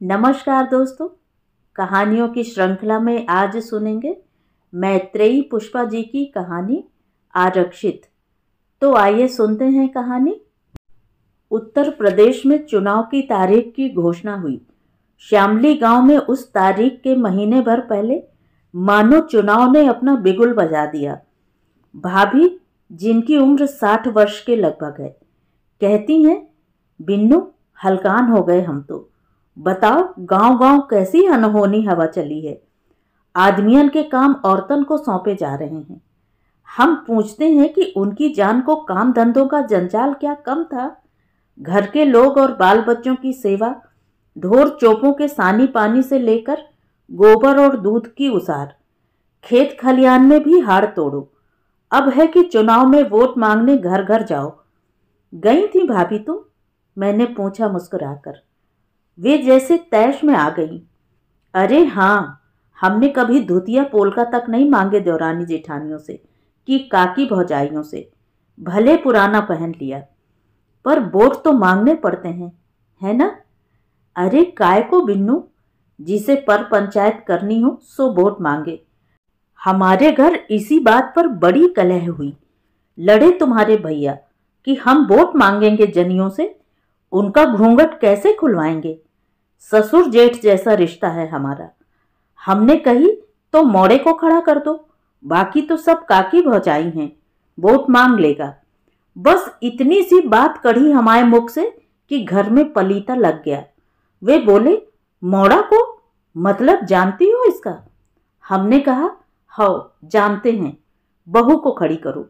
नमस्कार दोस्तों, कहानियों की श्रृंखला में आज सुनेंगे मैत्रेयी पुष्पा जी की कहानी आरक्षित। तो आइए सुनते हैं कहानी। उत्तर प्रदेश में चुनाव की तारीख की घोषणा हुई। श्यामली गांव में उस तारीख के महीने भर पहले मानो चुनाव ने अपना बिगुल बजा दिया। भाभी, जिनकी उम्र 60 वर्ष के लगभग है, कहती हैं, बिन्नू, हलकान हो गए हम तो। बताओ, गांव गांव कैसी अनहोनी हवा चली है। आदमियन के काम औरतन को सौंपे जा रहे हैं। हम पूछते हैं कि उनकी जान को काम धंधों का जंजाल क्या कम था। घर के लोग और बाल बच्चों की सेवा, ढोर चोपों के सानी पानी से लेकर गोबर और दूध की उसार, खेत खलियान में भी हाड़ तोड़ो। अब है कि चुनाव में वोट मांगने घर घर जाओ। गई थी भाभी तुम? मैंने पूछा मुस्कुराकर। वे जैसे तैश में आ गई। अरे हाँ, हमने कभी धुतिया पोलका तक नहीं मांगे देवरानी जेठानियों से कि काकी भौजाइयों से। भले पुराना पहन लिया, पर वोट तो मांगने पड़ते हैं, है ना? अरे काय को बिन्नू, जिसे पर पंचायत करनी हो सो वोट मांगे। हमारे घर इसी बात पर बड़ी कलह हुई। लड़े तुम्हारे भैया कि हम वोट मांगेंगे जनियों से, उनका घूंघट कैसे खुलवाएंगे। ससुर जेठ जैसा रिश्ता है हमारा। हमने कही तो मोड़े को खड़ा कर दो, बाकी तो सब काकी भौजाई हैं, वोट मांग लेगा। बस इतनी सी बात कढ़ी हमारे मुख से कि घर में पलीता लग गया। वे बोले, मोड़ा को मतलब जानती हो इसका? हमने कहा, हाँ जानते हैं, बहू को खड़ी करो।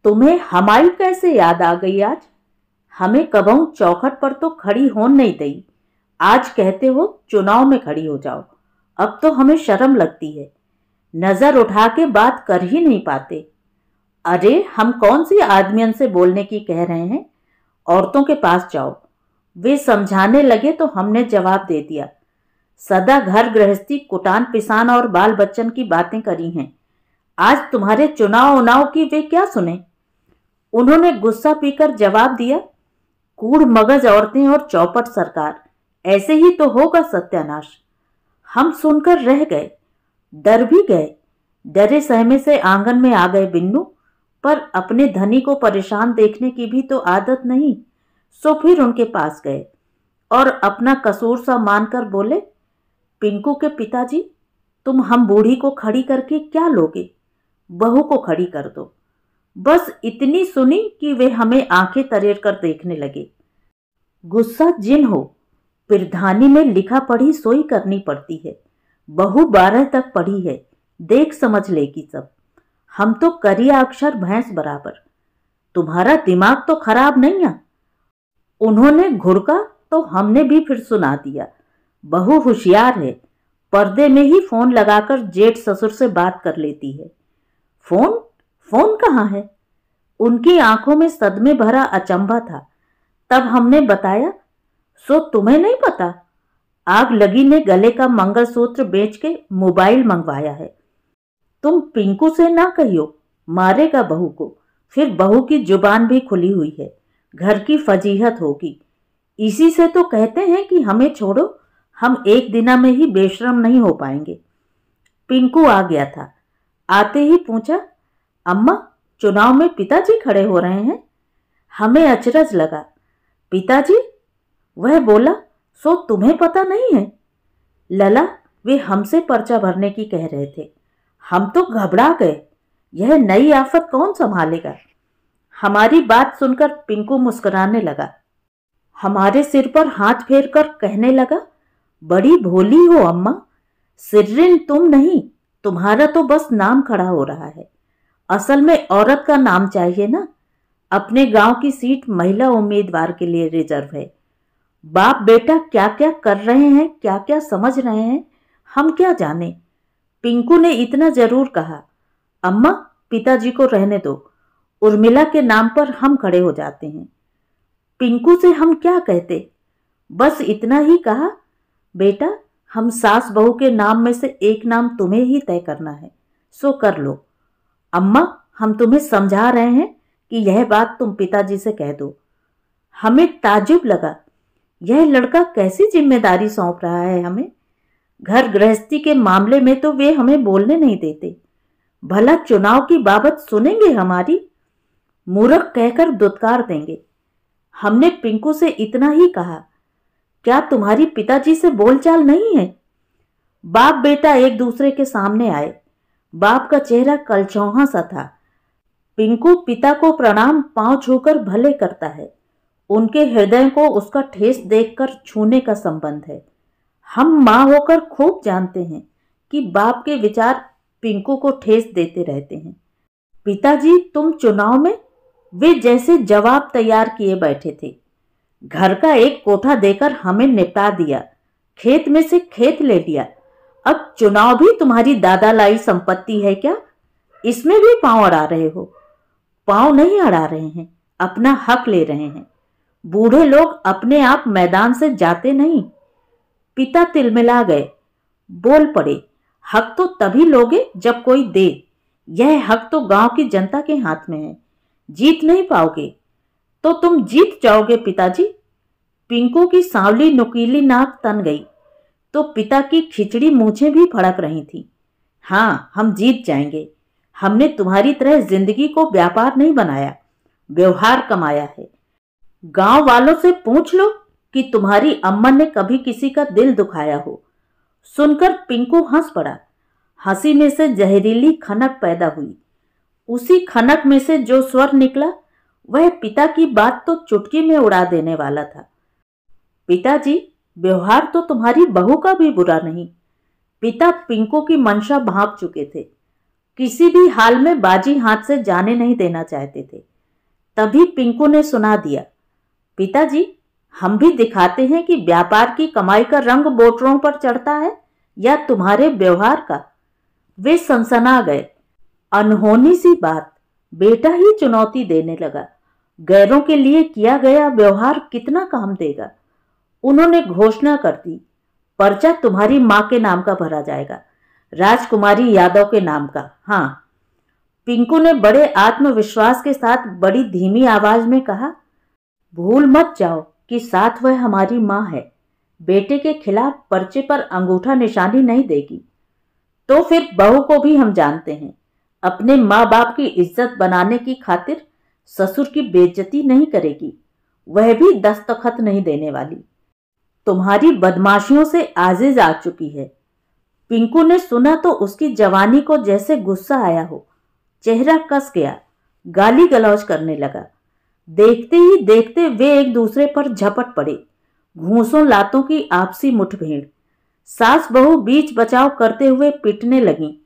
तुम्हें हमारी कैसे याद आ गई आज? हमें कबहू चौखट पर तो खड़ी होन नहीं दई, आज कहते हो चुनाव में खड़ी हो जाओ। अब तो हमें शर्म लगती है, नजर उठा के बात कर ही नहीं पाते। अरे हम कौन सी आदमियन से बोलने की कह रहे हैं, औरतों के पास जाओ। वे समझाने लगे तो हमने जवाब दे दिया, सदा घर गृहस्थी, कुटान पिसान और बाल बच्चन की बातें करी हैं, आज तुम्हारे चुनाव उनाव की वे क्या सुने। उन्होंने गुस्सा पीकर जवाब दिया, कूड़ मगज औरतें और चौपट सरकार, ऐसे ही तो होगा सत्यानाश। हम सुनकर रह गए, डर भी गए। डरे सहमे से आंगन में आ गए बिन्नू, पर अपने धनी को परेशान देखने की भी तो आदत नहीं, सो फिर उनके पास गए और अपना कसूर सा मानकर बोले, पिंकू के पिताजी, तुम हम बूढ़ी को खड़ी करके क्या लोगे, बहू को खड़ी कर दो। बस इतनी सुनी कि वे हमें आंखें तरेर कर देखने लगे। गुस्सा जिन हो, प्रधानी में लिखा पढ़ी सोई करनी पड़ती है। बहू 12 तक पढ़ी है, देख समझ लेगी सब। हम तो करिया अक्षर भैंस बराबर। तुम्हारा दिमाग तो खराब नहीं है। उन्होंने घुड़का तो हमने भी फिर सुना दिया। बहू होशियार है, पर्दे में ही फोन लगाकर जेठ ससुर से बात कर लेती है। फोन फोन कहाँ है? उनकी आंखों में सदमे भरा अचंभा था। तब हमने बताया, सो तुम्हें नहीं पता, आग लगी ने गले का मंगलसूत्र बेच के मोबाइल मंगवाया है। तुम पिंकू से ना कहियो, मारेगा बहू को। फिर बहू की जुबान भी खुली हुई है, घर की फजीहत होगी। इसी से तो कहते हैं कि हमें छोड़ो, हम एक दिना में ही बेशरम नहीं हो पाएंगे। पिंकू आ गया था। आते ही पूछा, अम्मा, चुनाव में पिताजी खड़े हो रहे हैं? हमें अचरज लगा। पिताजी? वह बोला, सो तुम्हें पता नहीं है? लला, वे हमसे पर्चा भरने की कह रहे थे। हम तो घबरा गए, यह नई आफत कौन संभालेगा। हमारी बात सुनकर पिंकू मुस्कुराने लगा, हमारे सिर पर हाथ फेर कर कहने लगा, बड़ी भोली हो अम्मा, सिर्रिन तुम नहीं, तुम्हारा तो बस नाम खड़ा हो रहा है। असल में औरत का नाम चाहिए ना। अपने गांव की सीट महिला उम्मीदवार के लिए रिजर्व है। बाप बेटा क्या क्या कर रहे हैं, क्या क्या समझ रहे हैं, हम क्या जाने। पिंकू ने इतना जरूर कहा, अम्मा, पिताजी को रहने दो, उर्मिला के नाम पर हम खड़े हो जाते हैं। पिंकू से हम क्या कहते, बस इतना ही कहा, बेटा, हम सास बहू के नाम में से एक नाम तुम्हें ही तय करना है, सो कर लो। अम्मा, हम तुम्हें समझा रहे हैं कि यह बात तुम पिताजी से कह दो। हमें ताज्जुब लगा, यह लड़का कैसी जिम्मेदारी सौंप रहा है हमें। घर गृहस्थी के मामले में तो वे हमें बोलने नहीं देते, भला चुनाव की बाबत सुनेंगे हमारी? मूर्ख कहकर दुत्कार देंगे। हमने पिंकू से इतना ही कहा, क्या तुम्हारी पिताजी से बोलचाल नहीं है? बाप बेटा एक दूसरे के सामने आए। बाप का चेहरा कलचौहा सा था। पिंकू पिता को प्रणाम पांव छूकर भले करता है। उनके हृदय को उसका ठेस देखकर छूने का संबंध है। हम मां होकर खूब जानते हैं कि बाप के विचार पिंकू को ठेस देते रहते हैं। पिताजी तुम चुनाव में? वे जैसे जवाब तैयार किए बैठे थे। घर का एक कोठा देकर हमें निपटा दिया, खेत में से खेत ले लिया। अब चुनाव भी तुम्हारी दादा लाई संपत्ति है क्या? इसमें भी पांव अड़ा रहे हो? पांव नहीं अड़ा रहे हैं, अपना हक ले रहे हैं। बूढ़े लोग अपने आप मैदान से जाते नहीं। पिता तिलमिला गए, बोल पड़े, हक तो तभी लोगे जब कोई दे। यह हक तो गांव की जनता के हाथ में है। जीत नहीं पाओगे तो तुम जीत जाओगे पिताजी। पिंकू की सांवली नुकीली नाक तन गई तो पिता की खिचड़ी मूछें भी फड़क रही थी। हाँ, हम जीत जाएंगे। हमने तुम्हारी तरह जिंदगी को व्यापार नहीं बनाया, व्यवहार कमाया है। गांव वालों से पूछ लो कि तुम्हारी अम्मा ने कभी किसी का दिल दुखाया हो। सुनकर पिंकू हंस पड़ा। हंसी में से जहरीली खनक पैदा हुई। उसी खनक में से जो स्वर निकला वह पिता की बात तो चुटकी में उड़ा देने वाला था। पिताजी, व्यवहार तो तुम्हारी बहू का भी बुरा नहीं। पिता पिंकू की मंशा भांप चुके थे। किसी भी हाल में बाजी हाथ से जाने नहीं देना चाहते थे। तभी पिंकू ने सुना दिया, पिताजी, हम भी दिखाते हैं कि व्यापार की कमाई का रंग बोटरों पर चढ़ता है या तुम्हारे व्यवहार का। वे सनसना गए। अनहोनी सी बात, बेटा ही चुनौती देने लगा। गैरों के लिए किया गया व्यवहार कितना काम देगा। उन्होंने घोषणा कर दी, पर्चा तुम्हारी मां के नाम का भरा जाएगा, राजकुमारी यादव के नाम का। हाँ। पिंकू ने बड़े आत्मविश्वास के साथ बड़ी धीमी आवाज में कहा, भूल मत जाओ कि साथ वह हमारी मां है। बेटे के खिलाफ पर्चे पर अंगूठा निशानी नहीं देगी। तो फिर बहू को भी हम जानते हैं। अपने माँ बाप की इज्जत बनाने की खातिर ससुर की बेइज्जती नहीं करेगी, वह भी दस्तखत नहीं देने वाली। तुम्हारी बदमाशियों से आजिज आ चुकी है। पिंकू ने सुना तो उसकी जवानी को जैसे गुस्सा आया हो, चेहरा कस गया, गाली गलौज करने लगा। देखते ही देखते वे एक दूसरे पर झपट पड़े। घूंसों लातों की आपसी मुठभेड़। सास बहू बीच बचाव करते हुए पीटने लगी।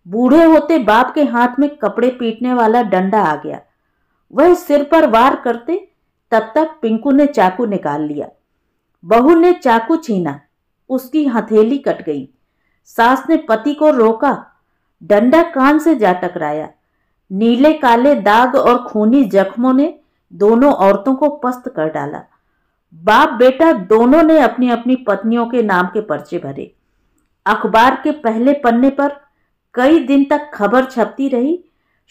बूढ़े होते बाप के हाथ में कपड़े पीटने वाला डंडा आ गया। वह सिर पर वार करते तब तक पिंकू ने चाकू निकाल लिया। बहू ने चाकू छीना, उसकी हथेली कट गई। सास ने पति को रोका, डंडा कान से जा टकराया। नीले काले दाग और खूनी जख्मों ने दोनों औरतों को पस्त कर डाला। बाप बेटा दोनों ने अपनी अपनी पत्नियों के नाम के पर्चे भरे। अखबार के पहले पन्ने पर कई दिन तक खबर छपती रही,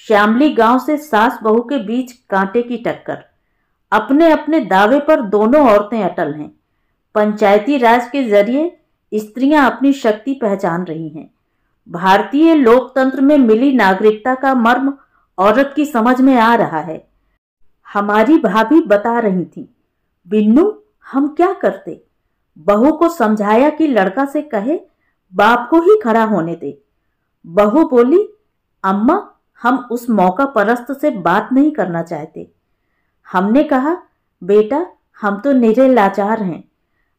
श्यामली गांव से सास बहू के बीच कांटे की टक्कर। अपने अपने दावे पर दोनों औरतें अटल हैं। पंचायती राज के जरिए स्त्रियां अपनी शक्ति पहचान रही हैं। भारतीय लोकतंत्र में मिली नागरिकता का मर्म औरत की समझ में आ रहा है। हमारी भाभी बता रही थी, बिन्नू हम क्या करते? बहू को समझाया कि लड़का से कहे बाप को ही खड़ा होने दे। बहू बोली, अम्मा हम उस मौका परस्त से बात नहीं करना चाहते। हमने कहा, बेटा हम तो निरे लाचार हैं।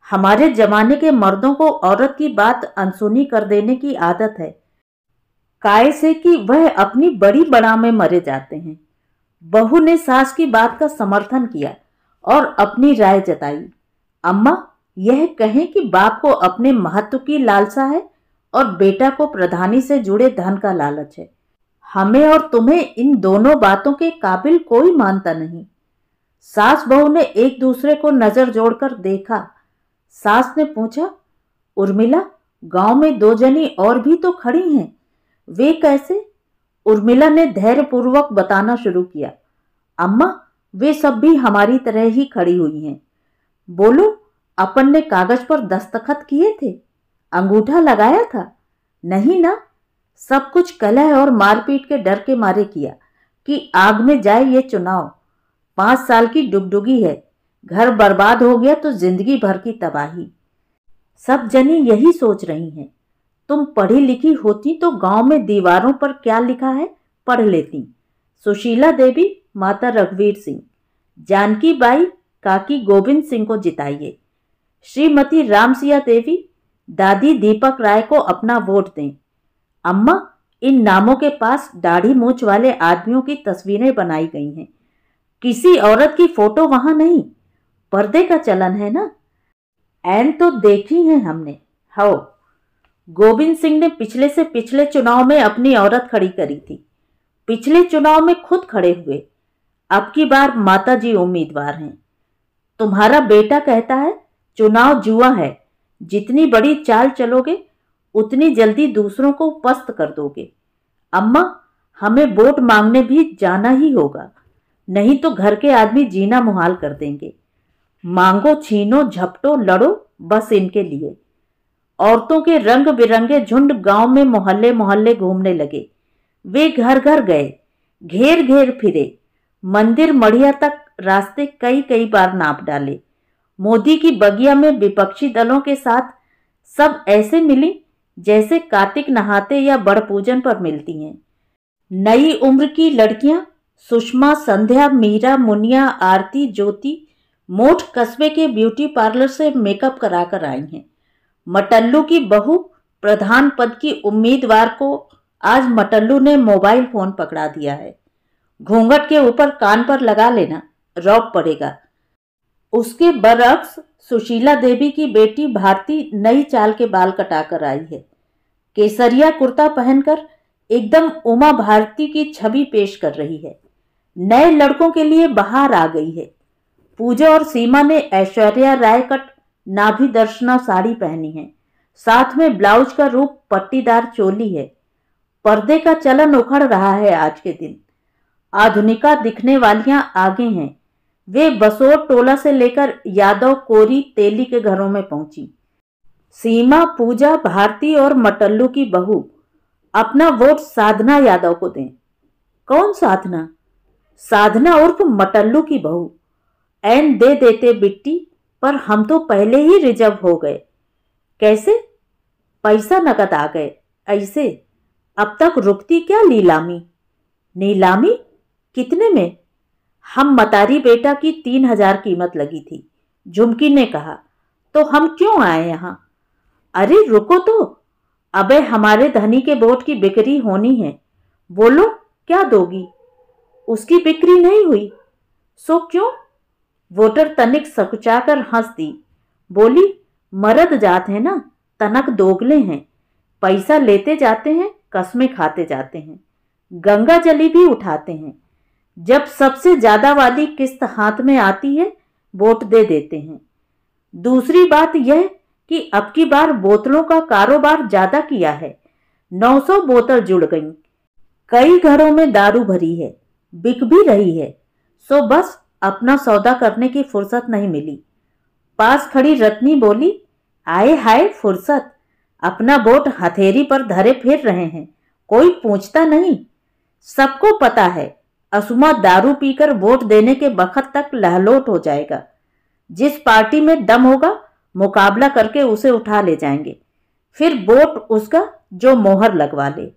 हमारे जमाने के मर्दों को औरत की बात अनसुनी कर देने की आदत है, काय से कि वह अपनी बड़ी बड़ा में मरे जाते हैं। बहू ने सास की बात का समर्थन किया और अपनी राय जताई। अम्मा यह कहें कि बाप को अपने महत्व की लालसा है और बेटा को प्रधानी से जुड़े धन का लालच है। हमें और तुम्हें इन दोनों बातों के काबिल कोई मानता नहीं। सास बहू ने एक दूसरे को नजर जोड़कर देखा। सास ने पूछा, उर्मिला गांव में दो जनी और भी तो खड़ी हैं, वे कैसे? उर्मिला ने धैर्यपूर्वक बताना शुरू किया, अम्मा वे सब भी हमारी तरह ही खड़ी हुई हैं। बोलो अपन ने कागज पर दस्तखत किए थे, अंगूठा लगाया था? नहीं ना। सब कुछ कलह और मारपीट के डर के मारे किया कि आग में जाए ये चुनाव। 5 साल की डुगडुगी है, घर बर्बाद हो गया तो जिंदगी भर की तबाही। सब जनी यही सोच रही हैं। तुम पढ़ी लिखी होती तो गांव में दीवारों पर क्या लिखा है पढ़ लेती। सुशीला देवी माता रघुवीर सिंह, जानकी बाई काकी गोविंद सिंह को जिताइए। श्रीमती रामसिया देवी दादी दीपक राय को अपना वोट दें। अम्मा, इन नामों के पास दाढ़ी मूंछ वाले आदमियों की तस्वीरें बनाई गई हैं। किसी औरत की फोटो वहां नहीं। पर्दे का चलन है ना। ऐन तो देखी है हमने। हो, गोविंद सिंह ने पिछले से पिछले चुनाव में अपनी औरत खड़ी करी थी। पिछले चुनाव में खुद खड़े हुए। अब की बार माताजी उम्मीदवार हैं। तुम्हारा बेटा कहता है चुनाव जुआ है, जितनी बड़ी चाल चलोगे उतनी जल्दी दूसरों को पस्त कर दोगे। अम्मा, हमें वोट मांगने भी जाना ही होगा, नहीं तो घर के आदमी जीना मुहाल कर देंगे। मांगो, छीनो, झपटो, लड़ो, बस इनके लिए। औरतों के रंग बिरंगे झुंड गांव में मोहल्ले मोहल्ले घूमने लगे। वे घर घर गए, घेर घेर फिरे, मंदिर मढ़िया तक रास्ते कई कई बार नाप डाले। मोदी की बगिया में विपक्षी दलों के साथ सब ऐसे मिली जैसे कार्तिक नहाते या बड़ पूजन पर मिलती हैं। नई उम्र की लड़कियां सुषमा, संध्या, मीरा, मुनिया, आरती, ज्योति मोठ कस्बे के ब्यूटी पार्लर से मेकअप कराकर आई हैं। मटल्लू की बहू प्रधान पद की उम्मीदवार को आज मटल्लू ने मोबाइल फोन पकड़ा दिया है। घूंघट के ऊपर कान पर लगा लेना, रौब पड़ेगा। उसके बरअक्स सुशीला देवी की बेटी भारती नई चाल के बाल कटाकर आई है। केसरिया कुर्ता पहनकर एकदम उमा भारती की छवि पेश कर रही है। नए लड़कों के लिए बहार आ गई है। पूजा और सीमा ने ऐश्वर्या राय कट नाभि दर्शना साड़ी पहनी है। साथ में ब्लाउज का रूप पट्टीदार चोली है। पर्दे का चलन उखड़ रहा है आज के दिन। आधुनिका दिखने वालियां आगे हैं। वे बसोर टोला से लेकर यादव, कोरी, तेली के घरों में पहुंची। सीमा, पूजा, भारती और मटल्लू की बहू अपना वोट साधना यादव को दें। कौन साधना? साधना उर्फ मटल्लू की बहू। ऐन दे देते बिट्टी, पर हम तो पहले ही रिजर्व हो गए। कैसे? पैसा नकद आ गए। ऐसे? अब तक रुकती क्या नीलामी? नीलामी? कितने में? हम मतारी बेटा की 3000 कीमत लगी थी। झुमकी ने कहा। तो हम क्यों आए यहां? अरे रुको तो, अबे हमारे धनी के वोट की बिक्री होनी है। बोलो क्या दोगी? उसकी बिक्री नहीं हुई। सो क्यों? वोटर तनिक सकुचाकर हंस दी। बोली, मर्द जात है ना, तनक दोगले हैं। पैसा लेते जाते हैं, कस्में खाते जाते हैं, गंगा जली भी उठाते हैं। जब सबसे ज्यादा वाली किस्त हाथ में आती है, वोट दे देते हैं। दूसरी बात यह कि अब की बार बोतलों का कारोबार ज्यादा किया है। 900 बोतल जुड़ गईं। कई घरों में दारू भरी है, बिक भी रही है। सो बस अपना सौदा करने की फुर्सत नहीं मिली। पास खड़ी रत्नी बोली, आए हाय फुर्सत, अपना वोट हथेरी पर धरे फिर रहे हैं, कोई पूछता नहीं। सबको पता है असुमा दारू पीकर वोट देने के बखत तक लहलोट हो जाएगा। जिस पार्टी में दम होगा मुकाबला करके उसे उठा ले जाएंगे, फिर वोट उसका जो मोहर लगवा ले।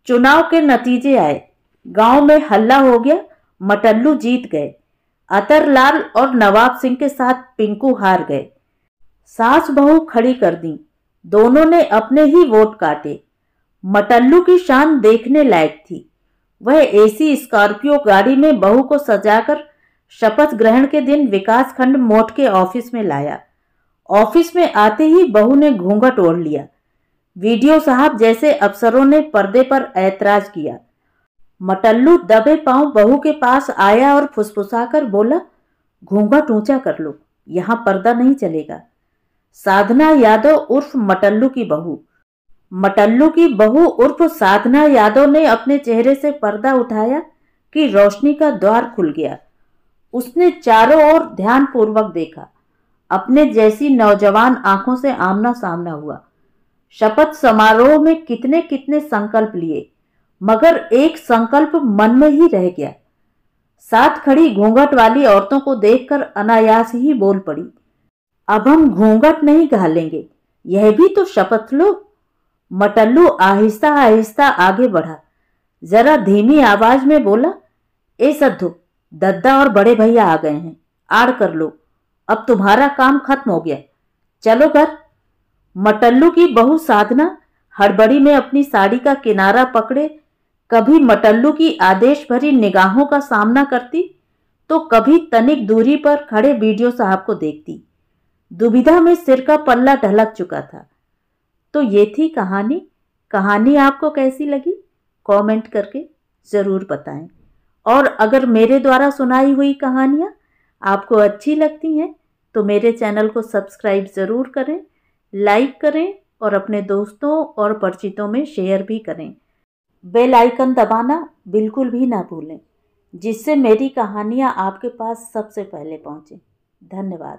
चुनाव के नतीजे आए, गांव में हल्ला हो गया। मटल्लू जीत गए। अतरलाल और नवाब सिंह के साथ पिंकू हार गए। सास बहू खड़ी कर दी, दोनों ने अपने ही वोट काटे। मटल्लू की शान देखने लायक थी। वह एसी स्कॉर्पियो गाड़ी में बहू को सजाकर शपथ ग्रहण के दिन विकास खंड मोट के ऑफिस में लाया। ऑफिस में आते ही बहू ने घूंघट ओढ़ लिया। वीडियो साहब जैसे अफसरों ने पर्दे पर ऐतराज किया। मटल्लू दबे पांव बहू के पास आया और फुसफुसाकर बोला, घूंघट ऊंचा कर लो, यहां पर्दा नहीं चलेगा। साधना यादव उर्फ मटल्लू की बहू। मटल्लू की बहू उर्फ साधना यादव ने अपने चेहरे से पर्दा उठाया कि रोशनी का द्वार खुल गया। उसने चारों ओर ध्यानपूर्वक देखा। अपने जैसी नौजवान आंखों से आमना सामना हुआ। शपथ समारोह में कितने कितने संकल्प लिए, मगर एक संकल्प मन में ही रह गया। साथ खड़ी घूंघट वाली औरतों को देखकर अनायास ही बोल पड़ी, अब हम घूंघट नहीं घालेंगे, यह भी तो शपथ लो। मटल्लू आहिस्ता आहिस्ता आगे बढ़ा, जरा धीमी आवाज में बोला, ए सद्धू, दद्दा और बड़े भैया आ गए हैं, आड़ कर लो, अब तुम्हारा काम खत्म हो गया, चलो घर। मटल्लू की बहू साधना हड़बड़ी में अपनी साड़ी का किनारा पकड़े कभी मटल्लू की आदेश भरी निगाहों का सामना करती, तो कभी तनिक दूरी पर खड़े बीडीओ साहब को देखती। दुविधा में सिर का पल्ला ढलक चुका था। तो ये थी कहानी। कहानी आपको कैसी लगी कमेंट करके ज़रूर बताएं। और अगर मेरे द्वारा सुनाई हुई कहानियाँ आपको अच्छी लगती हैं तो मेरे चैनल को सब्सक्राइब ज़रूर करें, लाइक करें और अपने दोस्तों और परिचितों में शेयर भी करें। बेल आइकन दबाना बिल्कुल भी ना भूलें, जिससे मेरी कहानियाँ आपके पास सबसे पहले पहुँचें। धन्यवाद।